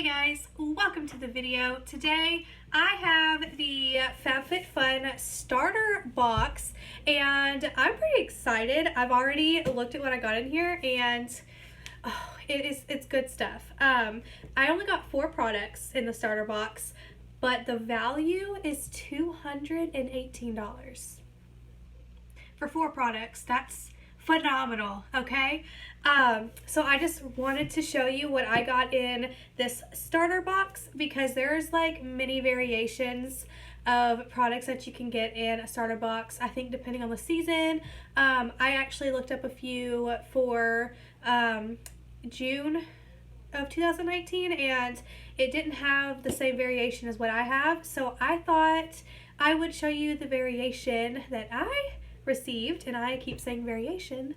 Hey guys, welcome to the video. Today I have the FabFitFun starter box and I'm pretty excited. I've already looked at what I got in here and it's good stuff. I only got 4 products in the starter box, but the value is $218 for 4 products. That's phenomenal, okay? So I just wanted to show you what I got in this starter box because there's like many variations of products that you can get in a starter box, I think depending on the season. I actually looked up a few for June of 2019 and it didn't have the same variation as what I have, so I thought I would show you the variation that I received, and I keep saying variation,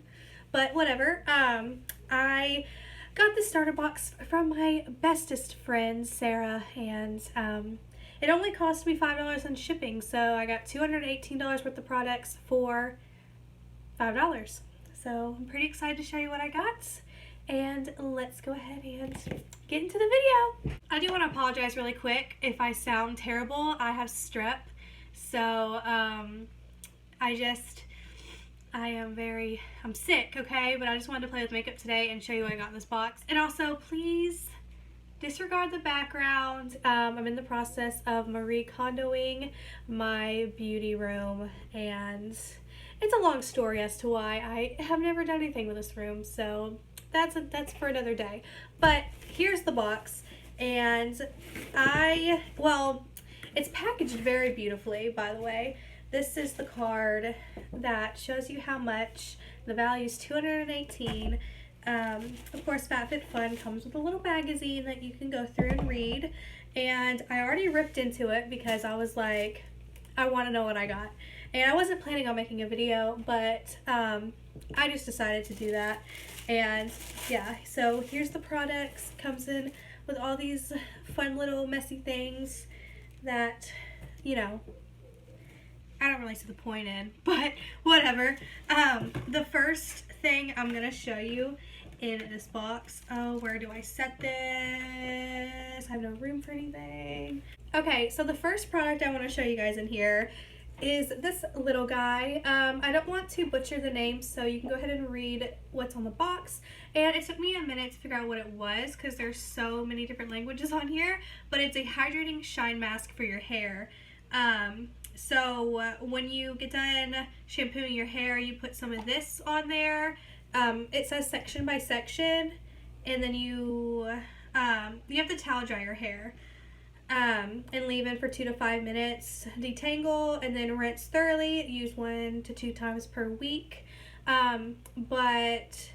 but whatever. I got the starter box from my bestest friend Sarah, and it only cost me $5 on shipping, so I got $218 worth of products for $5. So I'm pretty excited to show you what I got, and let's go ahead and get into the video. I do want to apologize really quick if I sound terrible. I have strep, so I'm sick, okay? But I just wanted to play with makeup today and show you what I got in this box. And also, please disregard the background. I'm in the process of Marie Kondoing my beauty room, and it's a long story as to why I have never done anything with this room, so that's for another day. But here's the box, and it's packaged very beautifully, by the way. This is the card that shows you how much. The value is $218. Of course, FabFitFun comes with a little magazine that you can go through and read. And I already ripped into it because I was like, I want to know what I got. And I wasn't planning on making a video, but I just decided to do that. And yeah, so here's the products. Comes in with all these fun little messy things that, you know, I don't really see the point in, but whatever. The first thing I'm going to show you in this box, where do I set this? I have no room for anything. Okay, so the first product I want to show you guys in here is this little guy. I don't want to butcher the name, so you can go ahead and read what's on the box. And it took me a minute to figure out what it was because there's so many different languages on here, but it's a hydrating shine mask for your hair. So when you get done shampooing your hair, you put some of this on there. It says section by section, and then you have to towel dry your hair and leave it for 2 to 5 minutes, detangle, and then rinse thoroughly. Use 1 to 2 times per week. But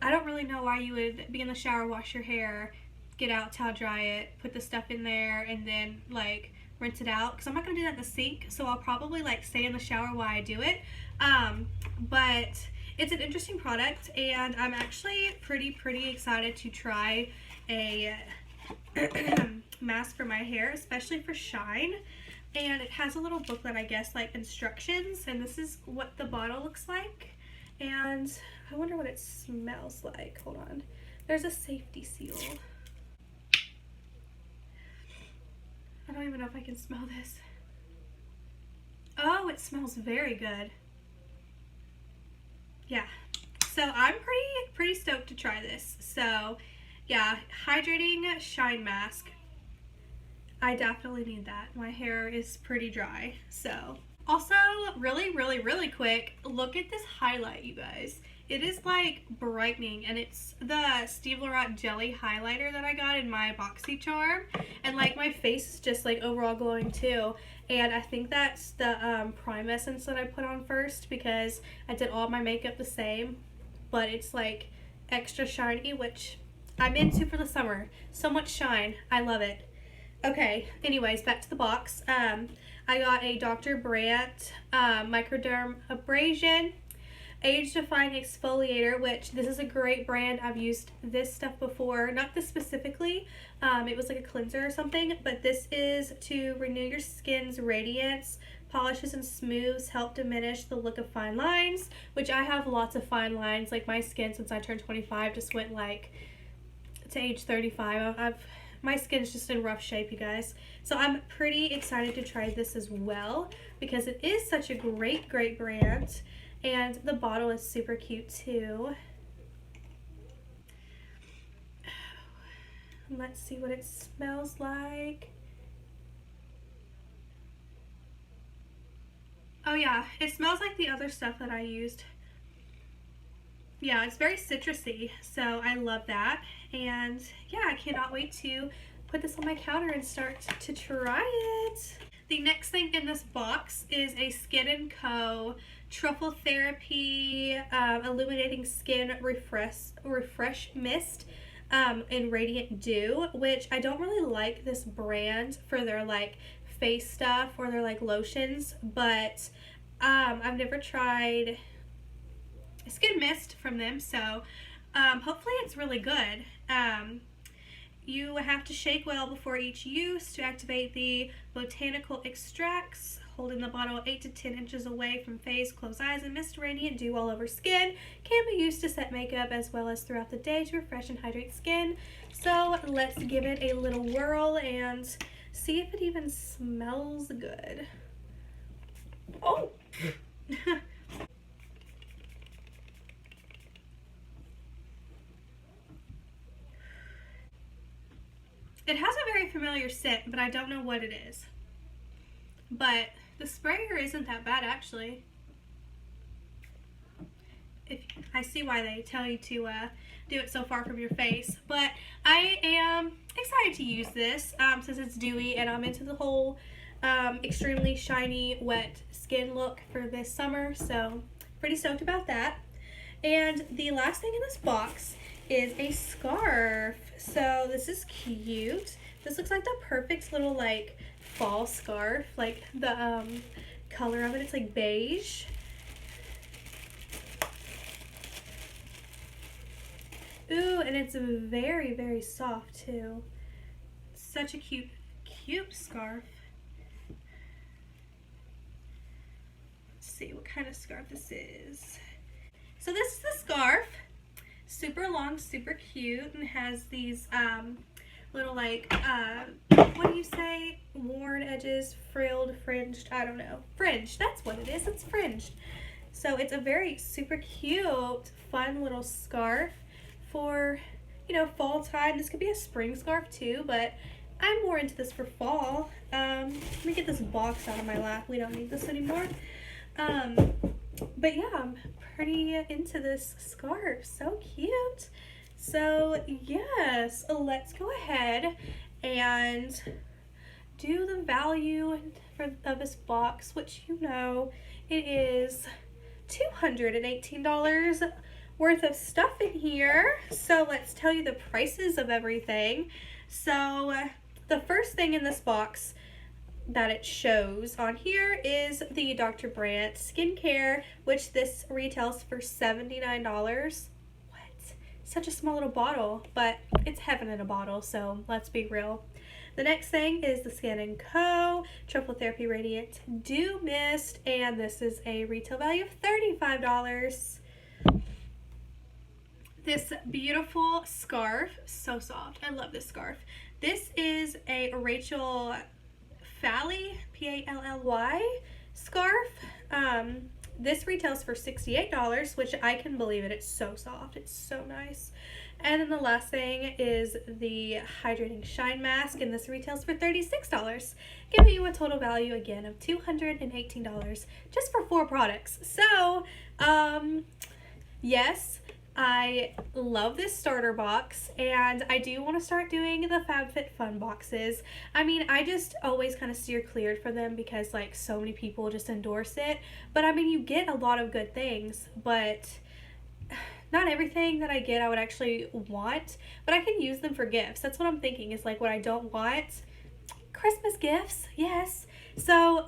I don't really know why you would be in the shower, wash your hair, get out, towel dry it, put the stuff in there, and then like rinse it out, because I'm not going to do that in the sink, so I'll probably like stay in the shower while I do it. But it's an interesting product, and I'm actually pretty excited to try a mask for my hair, especially for shine. And it has a little booklet, I guess, like instructions, and this is what the bottle looks like. And I wonder what it smells like. Hold on. There's a safety seal. I don't even know if I can smell this. Oh, it smells very good. Yeah, so I'm pretty stoked to try this. So yeah, hydrating shine mask. I definitely need that. My hair is pretty dry. So also, really quick, look at this highlight, you guys. It is like brightening, and it's the Steve Laurent jelly highlighter that I got in my BoxyCharm, and like my face is just like overall glowing too. And I think that's the Prime Essence that I put on first because I did all my makeup the same, but it's like extra shiny, which I'm into for the summer. So much shine, I love it. Okay, anyways, back to the box. I got a Dr. Brandt Microderm Abrasion age-defying exfoliator, which this is a great brand. I've used this stuff before, not this specifically. It was like a cleanser or something, but this is to renew your skin's radiance, polishes and smooths, help diminish the look of fine lines, which I have lots of fine lines. Like my skin since I turned 25 just went like to age 35. My skin's just in rough shape, you guys. So I'm pretty excited to try this as well because it is such a great brand, and the bottle is super cute too. Let's see what it smells like. Oh yeah, it smells like the other stuff that I used. Yeah, it's very citrusy, so I love that. And yeah, I cannot wait to put this on my counter and start to try it. The next thing in this box is a Skin & Co. Truffle Therapy Illuminating Skin Refresh Mist in Radiant Dew, which I don't really like this brand for their like face stuff or their like lotions, but I've never tried skin mist from them, so hopefully it's really good. You have to shake well before each use to activate the botanical extracts. Holding the bottle 8 to 10 inches away from face, close eyes, and mist radiant dew all over skin. Can be used to set makeup as well as throughout the day to refresh and hydrate skin. So let's give it a little whirl and see if it even smells good. Oh! It has a very familiar scent, but I don't know what it is. But the sprayer isn't that bad, actually. I see why they tell you to do it so far from your face. But I am excited to use this since it's dewy and I'm into the whole extremely shiny, wet skin look for this summer. So pretty stoked about that. And the last thing in this box is a scarf. So this is cute. This looks like the perfect little like fall scarf. Like the color of it, it's like beige. Ooh, and it's very soft too. Such a cute scarf. Let's see what kind of scarf this is. So this is the scarf. Super long, super cute, and has these little like what do you say, worn edges, frilled, fringed, I don't know, fringed, that's what it is, it's fringed. So it's a very super cute, fun little scarf for, you know, fall time. This could be a spring scarf too, but I'm more into this for fall. Let me get this box out of my lap, we don't need this anymore. But yeah, I'm pretty into this scarf. So cute. So yes, let's go ahead and do the value of this box, which you know it is $218 worth of stuff in here. So let's tell you the prices of everything. So the first thing in this box that it shows on here is the Dr. Brandt skincare, which this retails for $79. What? Such a small little bottle, but it's heaven in a bottle, so let's be real. The next thing is the Skin & Co. Truffle Therapy Radiant Dew Mist, and this is a retail value of $35. This beautiful scarf, so soft. I love this scarf. This is a Rachel Fally, P-A-L-L-Y scarf. This retails for $68, which I can believe it. It's so soft. It's so nice. And then the last thing is the Hydrating Shine Mask, and this retails for $36, giving you a total value again of $218 just for 4 products. So, yes, I love this starter box, and I do want to start doing the FabFitFun boxes. I mean, I just always kind of steer clear for them because like so many people just endorse it. But I mean, you get a lot of good things, but not everything that I get I would actually want, but I can use them for gifts. That's what I'm thinking, is like what I don't want. Christmas gifts, yes. So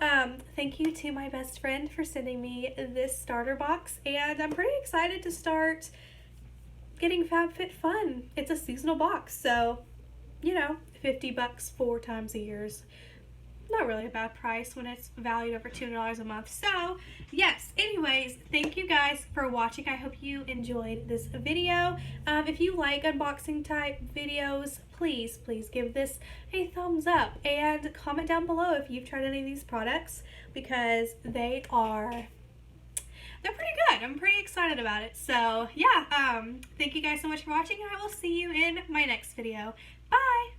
thank you to my best friend for sending me this starter box, and I'm pretty excited to start getting FabFitFun. It's a seasonal box, so you know, $50 4 times a year is not really a bad price when it's valued over $200 a month. So yes, anyways, thank you guys for watching. I hope you enjoyed this video. If you like unboxing type videos, please give this a thumbs up and comment down below if you've tried any of these products, because they're pretty good. I'm pretty excited about it. So yeah, thank you guys so much for watching, and I will see you in my next video. Bye!